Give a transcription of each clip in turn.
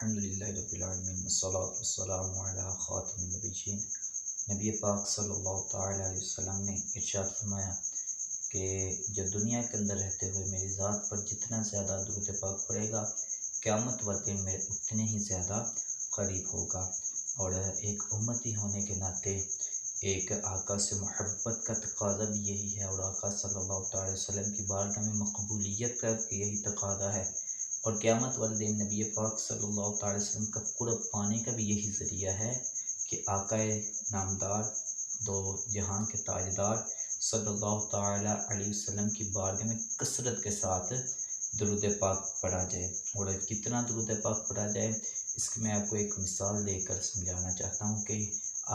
अल्हम्दुलिल्लाहि रब्बिल आलमीन वस्सलातु वस्सलामु अला खातिमिन नबिय्यीन। नबी पाक सल्लल्लाहु तआला अलैहि वसल्लम ने इरशाद फरमाया कि जो दुनिया के अंदर रहते हुए मेरी ज़ात पर जितना ज़्यादा दुरूद पाक पड़ेगा, क़यामत वाले दिन मेरे उतने ही ज़्यादा करीब होगा। और एक उम्मती होने के नाते एक आका से मोहब्बत का तकाज़ा भी यही है, और आका सल्लल्लाहु अलैहि वसल्लम की बारगाह में मकबूलियत का यही तकाज़ा है। और क़यामत वाले दिन नबी पाक सल्लल्लाहु अलैहि वसल्लम का कुर्ब पाने का भी यही ज़रिया है कि आकाए नामदार, दो जहान के ताजदार सल्लल्लाहु ताला अलैहि वसल्लम की बारगाह में कसरत के साथ दुरूद पाक पढ़ा जाए। और कितना दुरूद पाक पढ़ा जाए, इसकी मैं आपको एक मिसाल देकर समझाना चाहता हूँ कि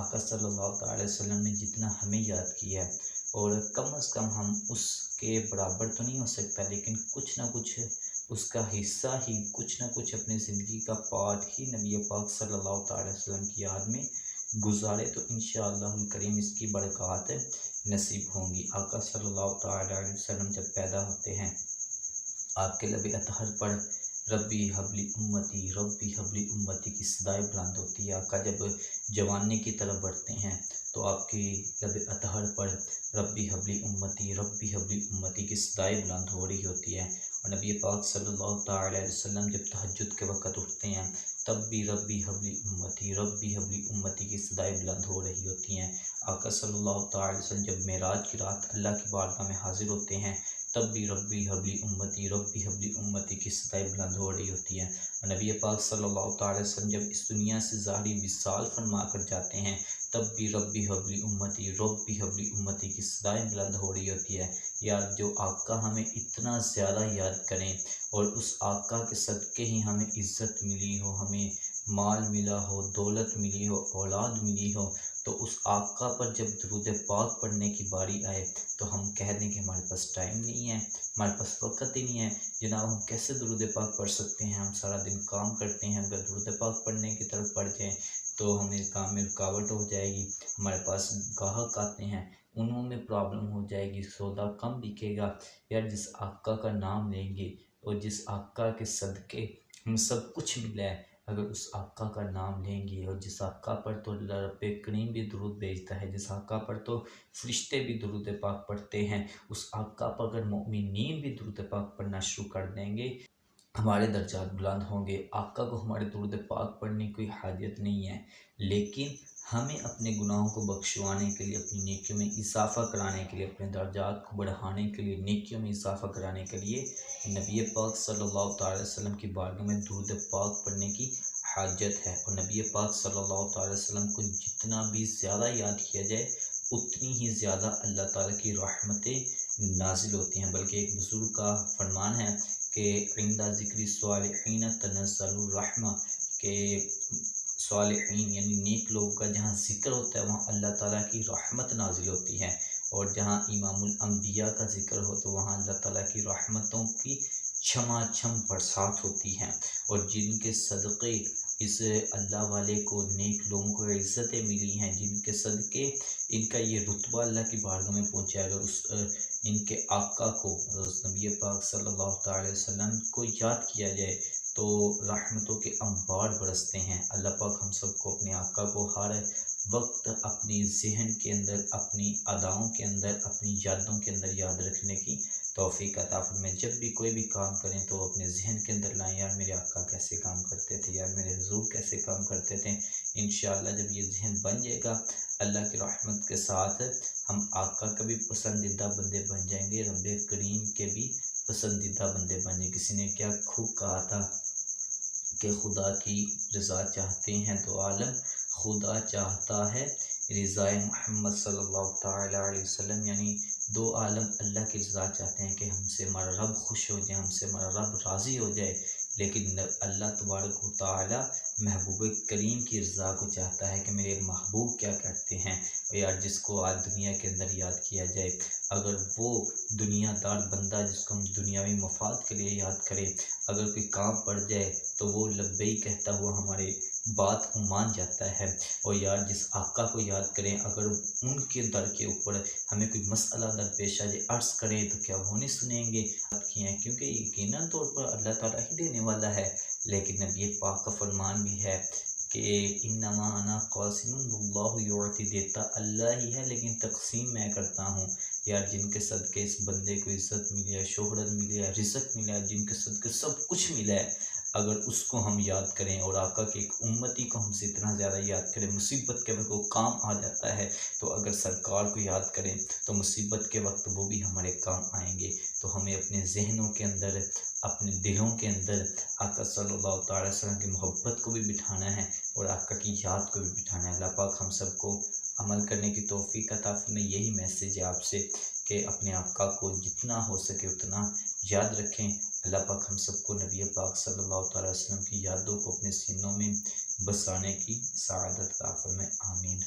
आका सल्लल्लाहु अलैहि वसल्लम ने जितना हमें याद किया है, और कम अज़ कम हम उसके बराबर तो नहीं हो सकता, लेकिन कुछ ना कुछ उसका हिस्सा ही, कुछ ना कुछ अपनी ज़िंदगी का पार्ट ही नबी पाक सल्लल्लाहु अलैहि वसल्लम की याद में गुजारे तो इंशाअल्लाहुल करीम इसकी बरक़ात नसीब होंगी। आका सल्लल्लाहु अलैहि वसल्लम जब पैदा होते हैं, आपके लबे अतहर पर रब्बी हबली उम्मती की सदाई बुलंद होती है। आका जब जवानी की तरफ बढ़ते हैं तो आपकी लबे अतहर पर रब्बी हबली उम्मती की सदाई बुलंद हो रही होती है। और नबी पाक सल्लल्लाहु अलैहि वसल्लम जब तहज्जुद के वक़्त उठते हैं, तब भी रब्बी हबली उम्मती की सदाई बुलंद हो रही होती हैं। आका सल्लल्लाहु अलैहि वसल्लम जब मेराज की रात अल्लाह की बारगाह में हाजिर होते हैं, तब भी रब्बी हबली उम्मती की सदाई बुलंद हो रही होती है। और नबी पाक सल्लल्लाहु अलैहि वसल्लम जब इस दुनिया से ज़ाहिरी विसाल फरमा कर जाते हैं, तब भी रब्बी हबली उम्मती की सदाई बुलंद हो रही होती है। यार, जो आका हमें इतना ज़्यादा याद करें और उस आका के सदक़े ही हमें इज़्ज़त मिली हो, हमें माल मिला हो, दौलत मिली हो, औलाद मिली हो, तो उस आका पर जब दुरूद पाक पढ़ने की बारी आए तो हम कह दें कि हमारे पास टाइम नहीं है, हमारे पास वक़्त ही नहीं है। जनाब, हम कैसे दुरूद पाक पढ़ सकते हैं? हम सारा दिन काम करते हैं, अगर दुरूद पाक पढ़ने की तरफ बढ़ जाएँ तो हमें काम में रुकावट हो जाएगी। हमारे पास गाहक आते हैं, उनमें प्रॉब्लम हो जाएगी, सौदा कम बिकेगा। यार, जिस आका का नाम लेंगे और जिस आका के सदक़े हमें सब कुछ मिला है, अगर उस आका का नाम लेंगे और जिस आका पर तो रब्बे करीम भी दुरूद भेजता है, जिस आका पर तो फरिश्ते भी दुरूद पाक पढ़ते हैं, उस आका पर अगर मोमिनीन भी दुरूद पाक पढ़ना शुरू कर देंगे, हमारे दर्जात बुलंद होंगे। आका को हमारे दुरूद पाक पढ़ने की कोई हाजत नहीं है, लेकिन हमें अपने गुनाहों को बख्शवाने के लिए, अपनी नेकियों में इजाफ़ा कराने के लिए, अपने दर्जात को बढ़ाने के लिए, नेकियों में इजाफ़ा कराने के लिए नबी पाक सल्लल्लाहु अलैहि वसल्लम की बारगाह में दुरूद पाक पढ़ने की हाजत है। और नबी पाक सल्लल्लाहु अलैहि वसल्लम को जितना भी ज़्यादा याद किया जाए, उतनी ही ज़्यादा अल्लाह ताला की रहमतें नाज़िल होती हैं। बल्कि एक बुज़ुर्ग का फरमान है कि इंदा ज़िक्रि स्वालिहीन तनज़्ज़लुर रहमा, के स्वालिहीन यानी नेक लोगों का जहाँ ज़िक्र होता है, वहाँ अल्लाह ताला की रहमत नाज़िल होती है। और जहाँ इमामुल अंबिया का ज़िक्र हो तो वहाँ अल्लाह ताला की रहमतों की छमाछम बरसात होती है। और जिनके सदक़े इस अल्लाह वाले को, नेक लोगों को इज़्ज़तें मिली हैं, जिनके सदक़े इनका ये रुतबा अल्लाह की बारगाह में पहुँचा है, अगर उस इनके आका को, उस नबी पाक सल्लल्लाहु अलैहि वसल्लम को याद किया जाए तो रहमतों के अंबार बरसते हैं। अल्लाह पाक हम सबको अपने आका को हर वक्त अपनी ज़हन के अंदर, अपनी अदाओं के अंदर, अपनी यादों के अंदर याद रखने की तौफ़ीक अता फ़रमाए। जब भी कोई भी काम करें तो अपने ज़हन के अंदर लाएँ, यार मेरे आका कैसे काम करते थे, यार मेरे हुज़ूर कैसे काम करते थे। इंशाअल्लाह जब ये ज़हन बन जाएगा, अल्लाह की रहमत के साथ हम आका का भी पसंदीदा बंदे बन जाएंगे, रब्बे करीम के भी पसंदीदा बंदे बन जाएंगे। किसी ने क्या खूब कहा था कि खुदा की रज़ा चाहते हैं तो आलम, खुदा चाहता है रिज़ाए मोहम्मद सल्लल्लाहु ताला अलैहि वसल्लम, यानी दो आलम अल्लाह की रज़ा चाहते हैं कि हमसे हमारा रब खुश हो जाए, हमसे हमारा रब राज़ी हो जाए। लेकिन अल्लाह तबारक व तआला महबूब करीम की रज़ा को चाहता है कि मेरे महबूब क्या करते हैं। और यार, जिसको आज दुनिया के अंदर याद किया जाए, अगर वो दुनियादार बंदा जिसको हम दुनियावी मफाद के लिए याद करें, अगर कोई काम पड़ जाए तो वो लब्बैक कहता हुआ हमारे बात को मान जाता है। और यार, जिस आका को याद करें, अगर उनके दर के ऊपर हमें कोई मसला दरपेश आ जाए, अर्ज़ करें तो क्या वो नहीं सुनेंगे? किए हैं, क्योंकि यकीनन तौर पर अल्लाह ताला ही देने वाला है। लेकिन नबी पाक का फरमान भी है कि इन्नमा अना क़ासिमुन वल्लाहु युअति, देता अल्लाह ही है लेकिन तक़सीम मैं करता हूँ। यार जिनके सदक़े इस बंदे को इज़्ज़त मिली है, शोहरत मिली है, रिज़्क़ मिला है, जिनके सदक़े सब कुछ मिला है, अगर उसको हम याद करें और आका के एक उम्मती को हमसे इतना ज़्यादा याद करें, मुसीबत के वक्त वो काम आ जाता है। तो अगर सरकार को याद करें तो मुसीबत के वक्त वो भी हमारे काम आएंगे। तो हमें अपने ज़हनों के अंदर, अपने दिलों के अंदर आका सल्लल्लाहु अलैहि वसल्लम की मोहब्बत को भी बिठाना है और आका की याद को भी बिठाना है। अल्लाह पाक हम सबको अमल करने की तौफ़ीक अता फरमाए। यही मैसेज है आपसे कि अपने आका को जितना हो सके उतना याद रखें। अल्लाह पाक हम सबको नबी पाक सल्लल्लाहु अलैहि वसल्लम की यादों को अपने सीनों में बसाने की सआदत अता फरमाए। आमीन।